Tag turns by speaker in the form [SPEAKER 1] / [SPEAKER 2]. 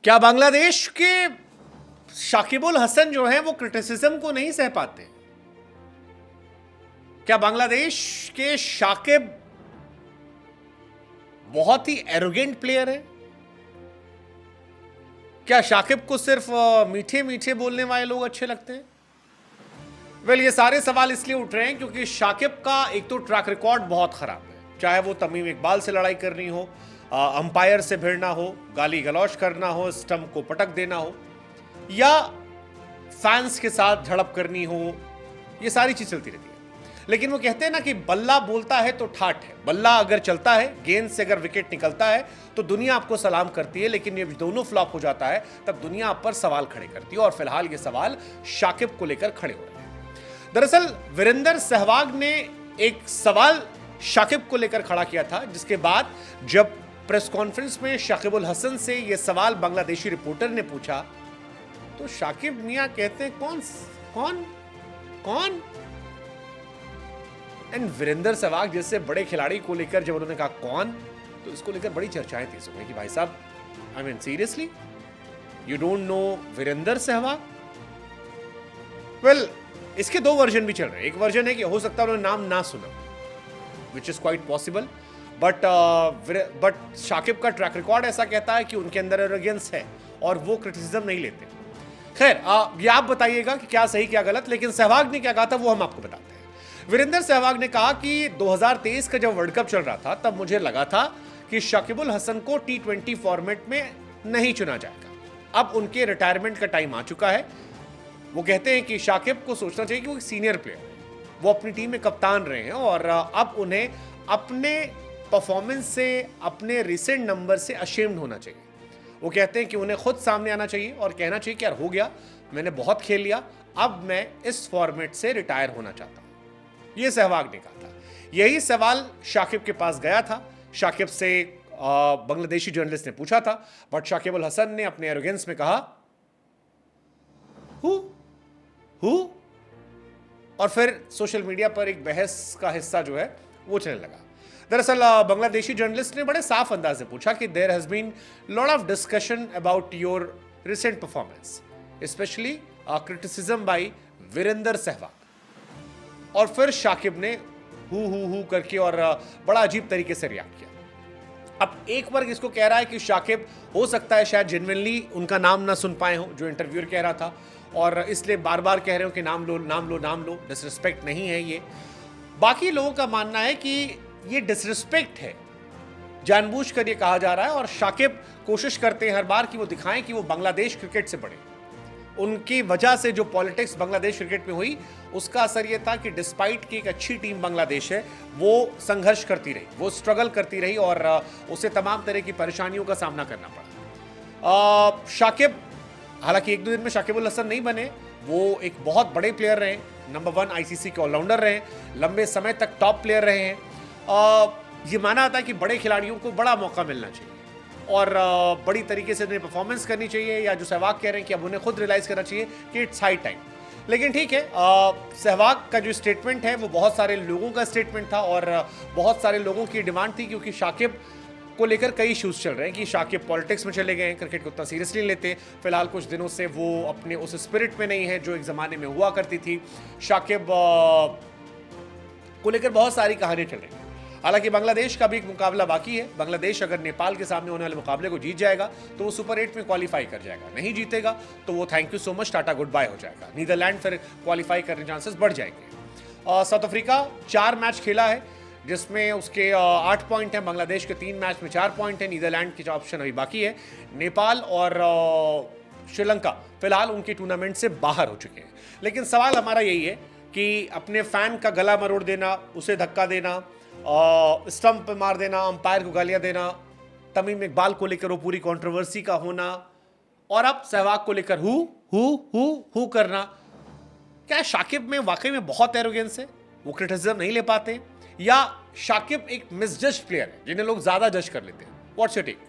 [SPEAKER 1] क्या बांग्लादेश के शाकिब उल हसन जो है वो क्रिटिसिज्म को नहीं सह पाते? क्या बांग्लादेश के शाकिब बहुत ही एरोगेंट प्लेयर है? क्या शाकिब को सिर्फ मीठे मीठे बोलने वाले लोग अच्छे लगते हैं? ये सारे सवाल इसलिए उठ रहे हैं क्योंकि शाकिब का एक तो ट्रैक रिकॉर्ड बहुत खराब है, चाहे वो तमीम इकबाल से लड़ाई करनी हो, अंपायर से भिड़ना हो, गाली गलौज करना हो, स्टंप को पटक देना हो, या फैंस के साथ झड़प करनी हो, ये सारी चीज चलती रहती है। लेकिन वो कहते हैं ना कि बल्ला बोलता है तो ठाठ है, बल्ला अगर चलता है, गेंद से अगर विकेट निकलता है तो दुनिया आपको सलाम करती है, लेकिन ये दोनों फ्लॉप हो जाता है तब दुनिया आप पर सवाल खड़े करती है। और फिलहाल ये सवाल शाकिब को लेकर खड़े हो रहे हैं। दरअसल वीरेंद्र सहवाग ने एक सवाल शाकिब को लेकर खड़ा किया था, जिसके बाद जब प्रेस कॉन्फ्रेंस में शाकिब उल हसन से यह सवाल बांग्लादेशी रिपोर्टर ने पूछा तो शाकिब मियां कहते हैं कौन कौन कौन एंड वीरेंद्र सहवाग जैसे बड़े खिलाड़ी को लेकर जब उन्होंने कहा कौन, तो इसको लेकर बड़ी चर्चाएं थी सुबह कि भाई साहब, I mean seriously you don't know Virender Sehwag? इसके दो वर्जन भी चल रहे हैं। एक वर्जन है कि हो सकता है उन्होंने नाम ना सुना, which is quite possible, but Shakib का ट्रैक रिकॉर्ड ऐसा कहता है कि उनके अंदर एरोगेंस है और वो क्रिटिसिज्म नहीं लेते। खैर, ये आप बताइएगा कि क्या सही क्या गलत, लेकिन सहवाग ने क्या कहा था वो हम आपको बताते हैं। वीरेंद्र सहवाग ने कहा कि 2023 का जब वर्ल्ड कप चल रहा था तब मुझे लगा था कि शाकिब उल हसन को T20 फॉर्मेट में नहीं चुना जाएगा। अब उनके रिटायरमेंट का टाइम आ चुका है। वो कहते हैं कि शाकिब को सोचना चाहिए कि वो एक सीनियर प्लेयर है, वो अपनी टीम में कप्तान रहे हैं और अब उन्हें अपने परफॉर्मेंस से, अपने रिसेंट नंबर से अशेम्ड होना चाहिए। वो कहते हैं कि उन्हें खुद सामने आना चाहिए और कहना चाहिए कि यार हो गया, मैंने बहुत खेल लिया, अब मैं इस फॉर्मेट से रिटायर होना चाहता हूं। ये सहवाग ने कहा था। यही सवाल शाकिब के पास गया था। शाकिब से बांग्लादेशी जर्नलिस्ट ने पूछा था, बट शाकिब उल हसन ने अपने एरोगेंस में कहा हु और फिर सोशल मीडिया पर एक बहस का हिस्सा जो है वो चलने लगा। दरअसल बांग्लादेशी जर्नलिस्ट ने बड़े साफ अंदाज से पूछा कि there has been lot of discussion about your recent performance, specially criticism by Virender Sehwag. और फिर शाकिब ने हु करके और बड़ा अजीब तरीके से रिएक्ट किया। अब एक वर्ग इसको कह रहा है कि शाकिब हो सकता है शायद जेन्युइनली उनका नाम ना सुन पाए हो, जो इंटरव्यूअर कह रहा था, और इसलिए बार बार कह रहे हो कि नाम लो नाम लो नाम लो, डिसरिस्पेक्ट नहीं है ये। बाकी लोगों का मानना है कि ये डिसरिस्पेक्ट है, जानबूझकर ये कहा जा रहा है और शाकिब कोशिश करते हैं हर बार कि वो दिखाएं कि वो बांग्लादेश क्रिकेट से बड़े। उनकी वजह से जो पॉलिटिक्स बांग्लादेश क्रिकेट में हुई उसका असर ये था कि डिस्पाइट की एक अच्छी टीम बांग्लादेश है, वो संघर्ष करती रही, वो स्ट्रगल करती रही और उसे तमाम तरह की परेशानियों का सामना करना पड़ा। शाकिब हालांकि एक दो दिन में शाकिब उल हसन नहीं बने, वो एक बहुत बड़े प्लेयर रहे, नंबर 1 आईसीसी के ऑलराउंडर रहे, लंबे समय तक टॉप प्लेयर रहे हैं। ये माना जाता है कि बड़े खिलाड़ियों को बड़ा मौका मिलना चाहिए और बड़ी तरीके से उन्हें परफॉर्मेंस करनी चाहिए, या जो सहवाग कह रहे हैं कि अब उन्हें खुद रियलाइज करना चाहिए कि इट्स हाई टाइम। लेकिन ठीक है, सहवाग का जो स्टेटमेंट है वो बहुत सारे लोगों का स्टेटमेंट था और बहुत सारे लोगों की डिमांड थी, क्योंकि शाकिब को लेकर कई इश्यूज चल रहे हैं कि शाकिब पॉलिटिक्स में चले गए हैं, क्रिकेट को उतना सीरियसली नहीं लेते, फिलहाल कुछ दिनों से वो अपने उस स्पिरिट में नहीं है जो एक ज़माने में हुआ करती थी। शाकिब को लेकर बहुत सारी कहानियाँ चल रही हैं। हालांकि बांग्लादेश का भी एक मुकाबला बाकी है। बांग्लादेश अगर नेपाल के सामने होने वाले मुकाबले को जीत जाएगा तो वो सुपर 8 में क्वालिफाई कर जाएगा, नहीं जीतेगा तो वो thank you so much, tata good bye हो जाएगा। नीदरलैंड फिर क्वालिफाई करने चांसेस बढ़ जाएंगे। साउथ अफ्रीका 4 मैच खेला है, जिसमें उसके 8 पॉइंट हैं, बांग्लादेश के 3 मैच में 4 पॉइंट हैं। नीदरलैंड की ऑप्शन अभी बाकी है। नेपाल और श्रीलंका फिलहाल उनके टूर्नामेंट से बाहर हो चुके हैं। लेकिन सवाल हमारा यही है कि अपने फैन का गला मरोड़ देना, उसे धक्का देना, स्टंप पे मार देना, अंपायर को गालियां देना, तमीम इकबाल को लेकर वो पूरी कंट्रोवर्सी का होना, और अब सहवाग को लेकर हु करना, क्या शाकिब में वाकई में बहुत एरोगेंस है, वो क्रिटिसिज्म नहीं ले पाते, या शाकिब एक मिसजज्ड प्लेयर है जिन्हें लोग ज्यादा जज कर लेते हैं? What's your take?